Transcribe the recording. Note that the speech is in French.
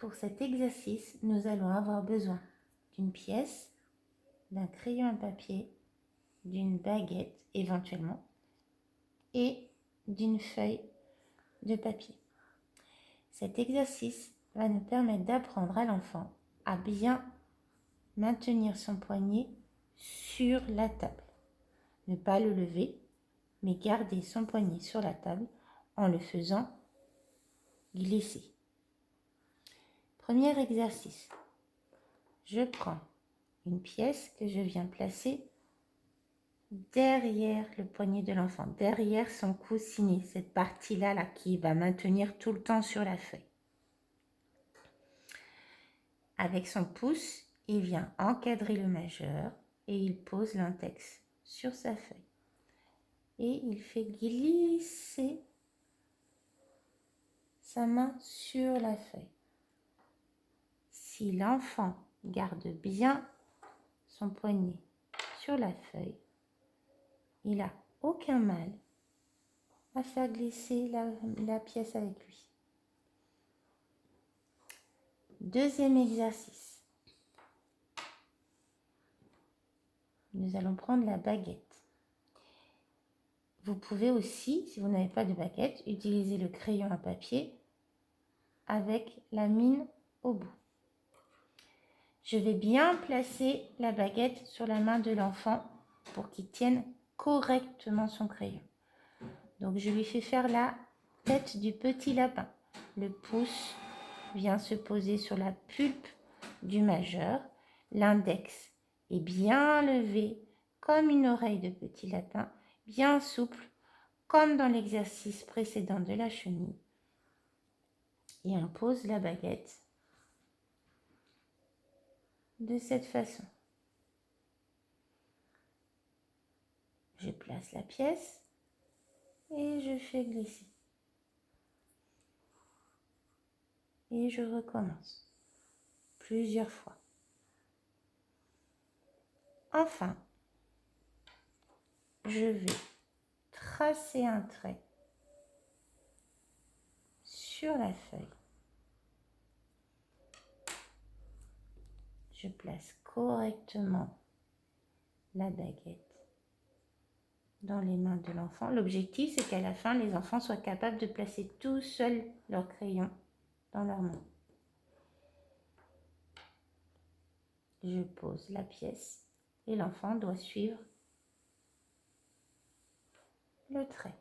Pour cet exercice, nous allons avoir besoin d'une pièce, d'un crayon à papier, d'une baguette éventuellement et d'une feuille de papier. Cet exercice va nous permettre d'apprendre à l'enfant à bien maintenir son poignet sur la table. Ne pas le lever, mais garder son poignet sur la table en le faisant glisser. Premier exercice. Je prends une pièce que je viens placer derrière le poignet de l'enfant, derrière son coussinet, cette partie-là là, qui va maintenir tout le temps sur la feuille. Avec son pouce, il vient encadrer le majeur et il pose l'index sur sa feuille. Et il fait glisser sa main sur la feuille. Si l'enfant garde bien son poignet sur la feuille, il n'a aucun mal à faire glisser la pièce avec lui. Deuxième exercice. Nous allons prendre la baguette. Vous pouvez aussi, si vous n'avez pas de baguette, utiliser le crayon à papier avec la mine au bout. Je vais bien placer la baguette sur la main de l'enfant pour qu'il tienne correctement son crayon. Donc je lui fais faire la tête du petit lapin. Le pouce vient se poser sur la pulpe du majeur. L'index est bien levé comme une oreille de petit lapin, bien souple comme dans l'exercice précédent de la chenille. Et on pose la baguette de cette façon. Je place la pièce et je fais glisser. Et je recommence plusieurs fois. Enfin, je vais tracer un trait sur la feuille. Je place correctement la baguette dans les mains de l'enfant. L'objectif, c'est qu'à la fin, les enfants soient capables de placer tout seuls leur crayon dans leurs mains. Je pose la pièce et l'enfant doit suivre le trait.